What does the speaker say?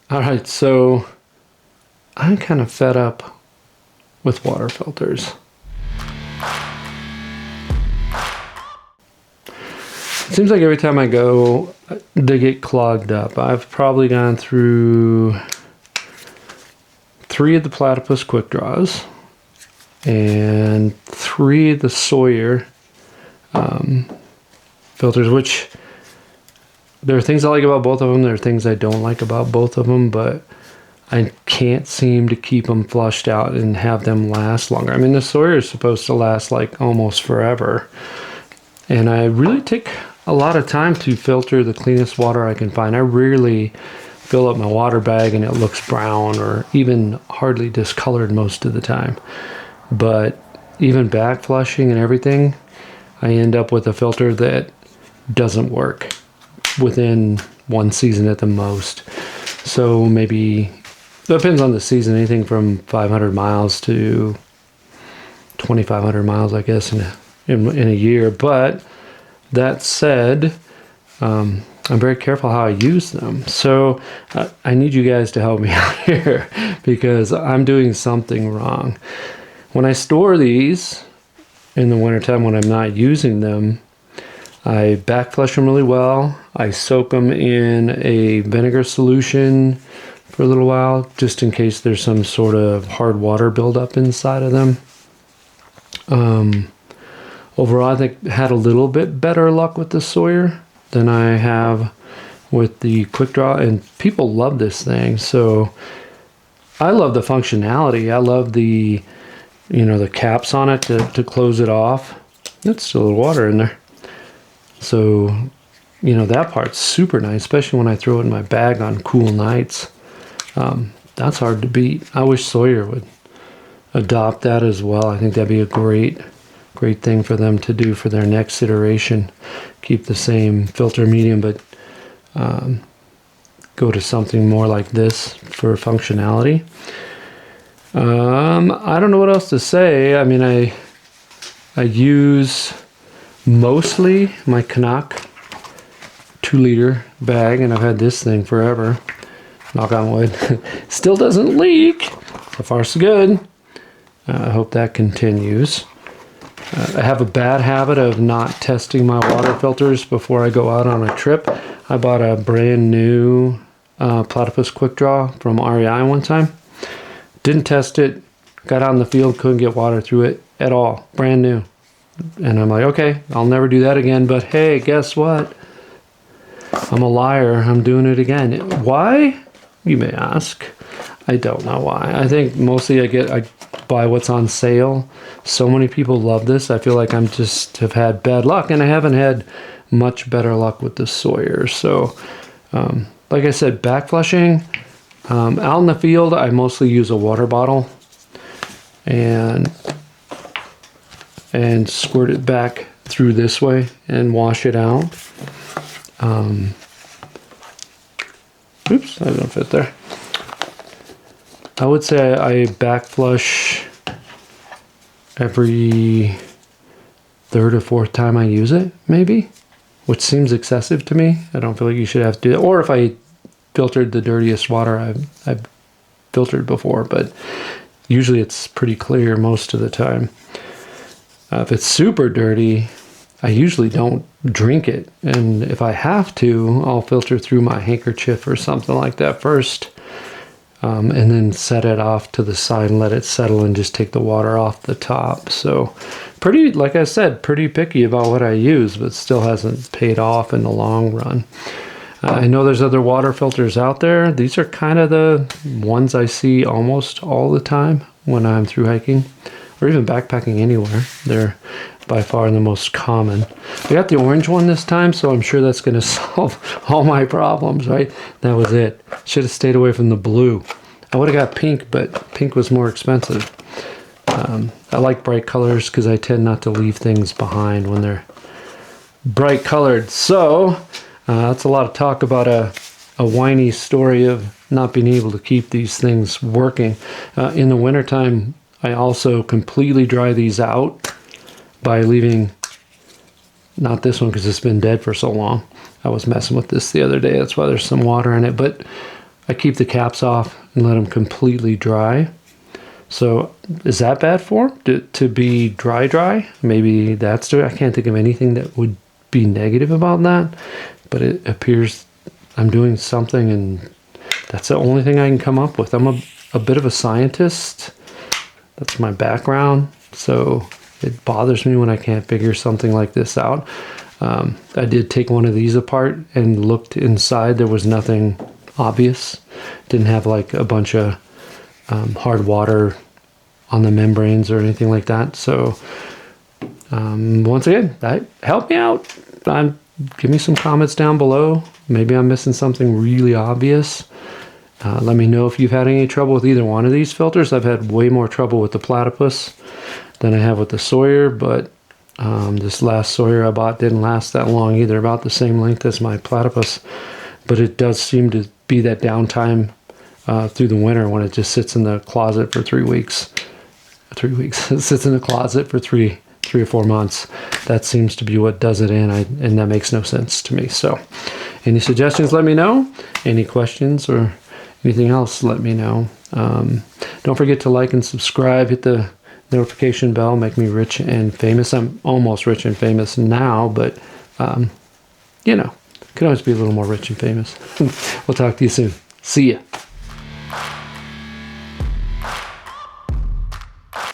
All right, so I'm kind of fed up with water filters. It seems like every time I go, they get clogged up. I've probably gone through 3 of the Platypus quick draws and 3 of the Sawyer filters, which there are things I like about both of them. There are things I don't like about both of them, but I can't seem to keep them flushed out and have them last longer. I mean, the Sawyer is supposed to last like almost forever. And I really take a lot of time to filter the cleanest water I can find. I rarely fill up my water bag and it looks brown or even hardly discolored most of the time. But even back flushing and everything, I end up with a filter that doesn't work within 1 season at the most. So maybe, depends on the season, anything from 500 miles to 2,500 miles, I guess, in a year. But that said, I'm very careful how I use them. So I need you guys to help me out here because I'm doing something wrong. When I store these in the wintertime when I'm not using them, I back flush them really well. I soak them in a vinegar solution for a little while, just in case there's some sort of hard water buildup inside of them. Overall, I think I had a little bit better luck with the Sawyer than I have with the quick draw, and people love this thing. So I love the functionality. I love the, the caps on it to close it off. That's still a little water in there. So, that part's super nice, especially when I throw it in my bag on cool nights. That's hard to beat. I wish Sawyer would adopt that as well. I think that'd be a great thing for them to do for their next iteration. Keep the same filter medium, but go to something more like this for functionality. I don't know what else to say. I mean, I use mostly my Canuck 2-liter bag, and I've had this thing forever. Knock on wood. Still doesn't leak. So far so good. I hope that continues. I have a bad habit of not testing my water filters before I go out on a trip. I bought a brand new Platypus quick draw from REI one time. Didn't test it. Got out in the field, couldn't get water through it at all. Brand new. And I'm like, okay, I'll never do that again. But hey, guess what? I'm a liar. I'm doing it again. Why? You may ask. I don't know why. I think mostly I buy what's on sale. So many people love this. I feel like I'm just have had bad luck, and I haven't had much better luck with the Sawyer. So, like I said, back flushing. Out in the field, I mostly use a water bottle and squirt it back through this way and wash it out. Oops, I don't fit there. I would say I back flush every 3rd or 4th time I use it, maybe, which seems excessive to me. I don't feel like you should have to do that. Or if I filtered the dirtiest water I've filtered before, but usually it's pretty clear most of the time. If it's super dirty, I usually don't drink it. And if I have to, I'll filter through my handkerchief or something like that first. And then set it off to the side and let it settle and just take the water off the top. So pretty, like I said, pretty picky about what I use, but still hasn't paid off in the long run. I know there's other water filters out there. These are kind of the ones I see almost all the time when I'm through hiking or even backpacking anywhere. They're by far the most common. I got the orange one this time, so I'm sure that's going to solve all my problems, right? That was it. Should have stayed away from the blue. I would have got pink, but pink was more expensive. I like bright colors because I tend not to leave things behind when they're bright colored. So that's a lot of talk about a whiny story of not being able to keep these things working. In the wintertime, I also completely dry these out by leaving, not this one because it's been dead for so long. I was messing with this the other day. That's why there's some water in it. But I keep the caps off and let them completely dry. So is that bad for them to be dry? Maybe that's I can't think of anything that would be negative about that, but it appears I'm doing something, and that's the only thing I can come up with. I'm a bit of a scientist. That's my background, so it bothers me when I can't figure something like this out. I did take one of these apart and looked inside. There was nothing obvious. Didn't have like a bunch of hard water on the membranes or anything like that. So once again, help me out. Give me some comments down below. Maybe I'm missing something really obvious. Let me know if you've had any trouble with either one of these filters. I've had way more trouble with the Platypus than I have with the Sawyer, but this last Sawyer I bought didn't last that long either, about the same length as my Platypus. But it does seem to be that downtime through the winter when it just sits in the closet for 3 weeks. 3 weeks. It sits in the closet for three or 4 months. That seems to be what does it in, and that makes no sense to me. So any suggestions, let me know. Any questions or anything else, let me know. Don't forget to like and subscribe. Hit the notification bell. Make me rich and famous. I'm almost rich and famous now, but you know, could always be a little more rich and famous. We'll talk to you soon. See ya.